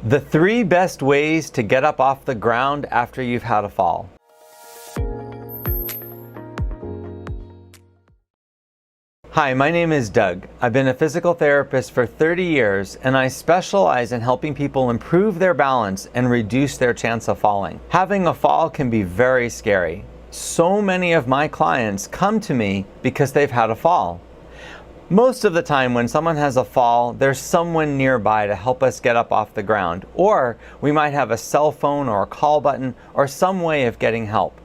The 3 best ways to get up off the ground after you've had a fall. Hi, my name is Doug. I've been a physical therapist for 30 years and I specialize in helping people improve their balance and reduce their chance of falling. Having a fall can be very scary. So many of my clients come to me because they've had a fall. Most of the time when someone has a fall, there's someone nearby to help us get up off the ground, or we might have a cell phone or a call button or some way of getting help.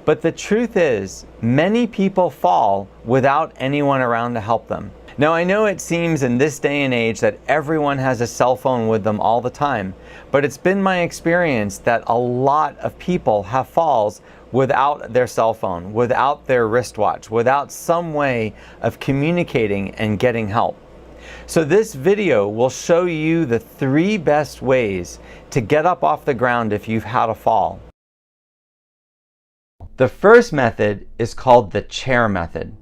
But the truth is, many people fall without anyone around to help them. Now, I know it seems in this day and age that everyone has a cell phone with them all the time, but it's been my experience that a lot of people have falls without their cell phone, without their wristwatch, without some way of communicating and getting help. So this video will show you the 3 best ways to get up off the ground if you've had a fall. The first method is called the chair method.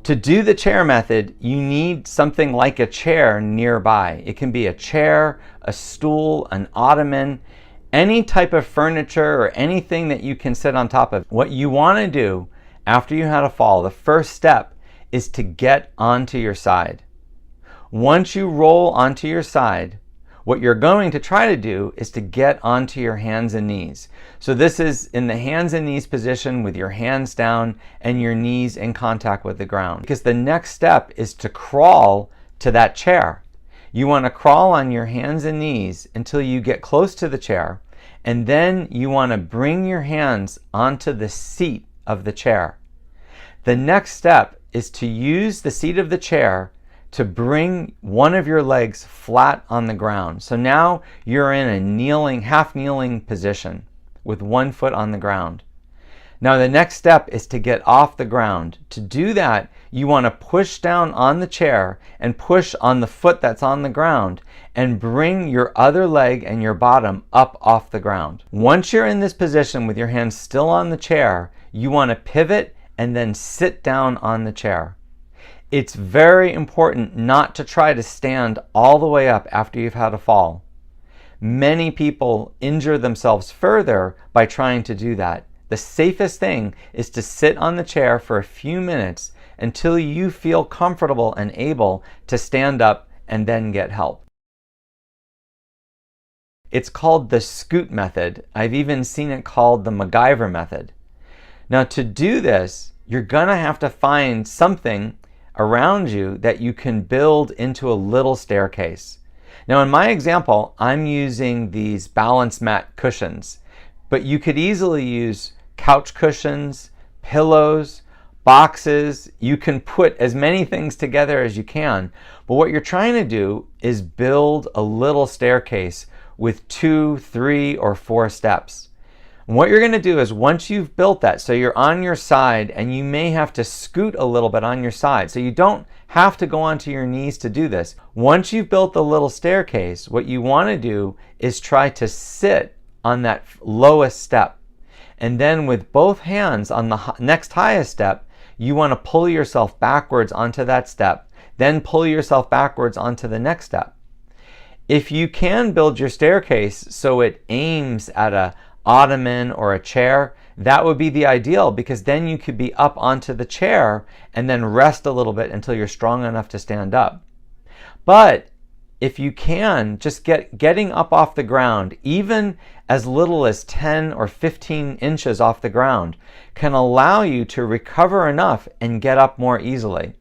To do the chair method, you need something like a chair nearby. It can be a chair, a stool, an ottoman, any type of furniture or anything that you can sit on top of. What you want to do after you had a fall, the first step is to get onto your side. Once you roll onto your side, what you're going to try to do is to get onto your hands and knees. So this is in the hands and knees position with your hands down and your knees in contact with the ground. Because the next step is to crawl to that chair. You want to crawl on your hands and knees until you get close to the chair, and then you want to bring your hands onto the seat of the chair. The next step is to use the seat of the chair to bring one of your legs flat on the ground. So now you're in a kneeling, half kneeling position with one foot on the ground. Now the next step is to get off the ground. To do that, you want to push down on the chair and push on the foot that's on the ground and bring your other leg and your bottom up off the ground. Once you're in this position with your hands still on the chair, you want to pivot and then sit down on the chair. It's very important not to try to stand all the way up after you've had a fall. Many people injure themselves further by trying to do that. The safest thing is to sit on the chair for a few minutes until you feel comfortable and able to stand up and then get help. It's called the scoot method. I've even seen it called the MacGyver method. Now to do this, you're gonna have to find something around you that you can build into a little staircase. Now in my example, I'm using these balance mat cushions, but you could easily use couch cushions, pillows, boxes. You can put as many things together as you can, but what you're trying to do is build a little staircase with 2, 3, or 4 steps. And what you're going to do is once you've built that, so you're on your side and you may have to scoot a little bit on your side, so you don't have to go onto your knees to do this. Once you've built the little staircase, what you want to do is try to sit on that lowest step. And then with both hands on the next highest step, you want to pull yourself backwards onto that step, then pull yourself backwards onto the next step. If you can build your staircase so it aims at a ottoman or a chair, that would be the ideal, because then you could be up onto the chair and then rest a little bit until you're strong enough to stand up. But if you can, just getting up off the ground, even as little as 10 or 15 inches off the ground, can allow you to recover enough and get up more easily.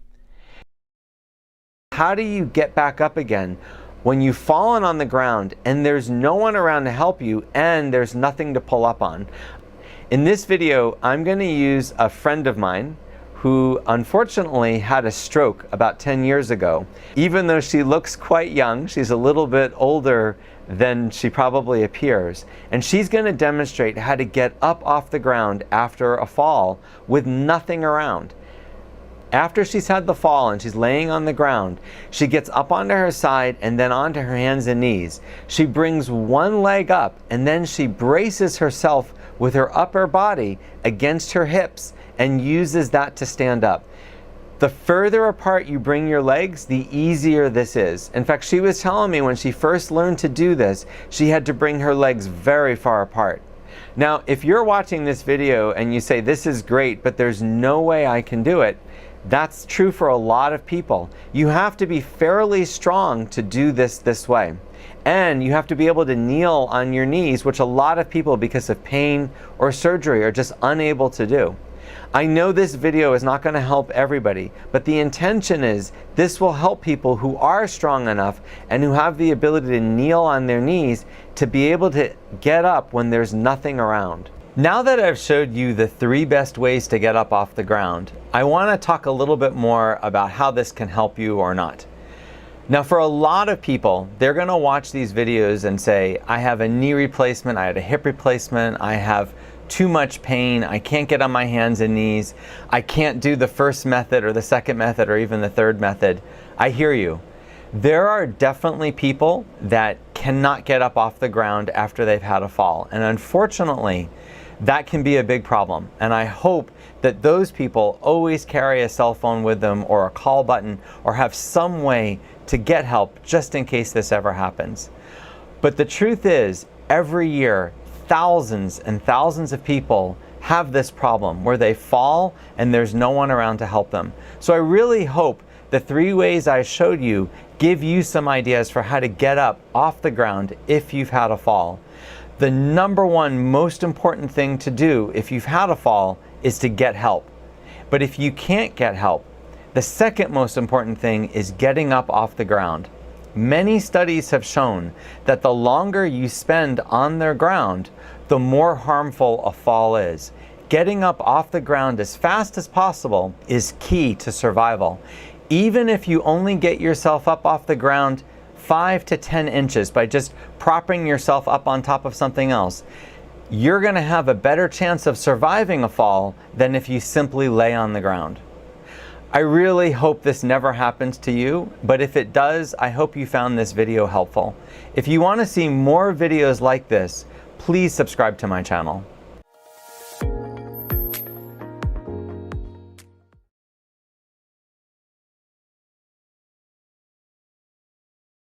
How do you get back up again when you've fallen on the ground and there's no one around to help you and there's nothing to pull up on? In this video, I'm going to use a friend of mine who unfortunately had a stroke about 10 years ago. Even though she looks quite young, she's a little bit older than she probably appears. And she's going to demonstrate how to get up off the ground after a fall with nothing around. After she's had the fall and she's laying on the ground, she gets up onto her side and then onto her hands and knees. She brings one leg up and then she braces herself with her upper body against her hips and uses that to stand up. The further apart you bring your legs, the easier this is. In fact, she was telling me when she first learned to do this, she had to bring her legs very far apart. Now, if you're watching this video and you say, this is great, but there's no way I can do it, that's true for a lot of people. You have to be fairly strong to do this way. And you have to be able to kneel on your knees, which a lot of people, because of pain or surgery, are just unable to do. I know this video is not going to help everybody, but the intention is this will help people who are strong enough and who have the ability to kneel on their knees to be able to get up when there's nothing around. Now that I've showed you the 3 best ways to get up off the ground, I want to talk a little bit more about how this can help you or not. Now, for a lot of people, they're going to watch these videos and say, I have a knee replacement, I had a hip replacement, I have too much pain, I can't get on my hands and knees, I can't do the first method or the second method or even the third method. I hear you. There are definitely people that cannot get up off the ground after they've had a fall. And unfortunately, that can be a big problem. And I hope that those people always carry a cell phone with them or a call button or have some way to get help just in case this ever happens. But the truth is, every year, thousands and thousands of people have this problem where they fall and there's no one around to help them. So I really hope the 3 ways I showed you give you some ideas for how to get up off the ground if you've had a fall. The number one most important thing to do if you've had a fall is to get help. But if you can't get help, the second most important thing is getting up off the ground. Many studies have shown that the longer you spend on the ground, the more harmful a fall is. Getting up off the ground as fast as possible is key to survival. Even if you only get yourself up off the ground 5 to 10 inches by just propping yourself up on top of something else, you're going to have a better chance of surviving a fall than if you simply lay on the ground. I really hope this never happens to you, but if it does, I hope you found this video helpful. If you want to see more videos like this, please subscribe to my channel.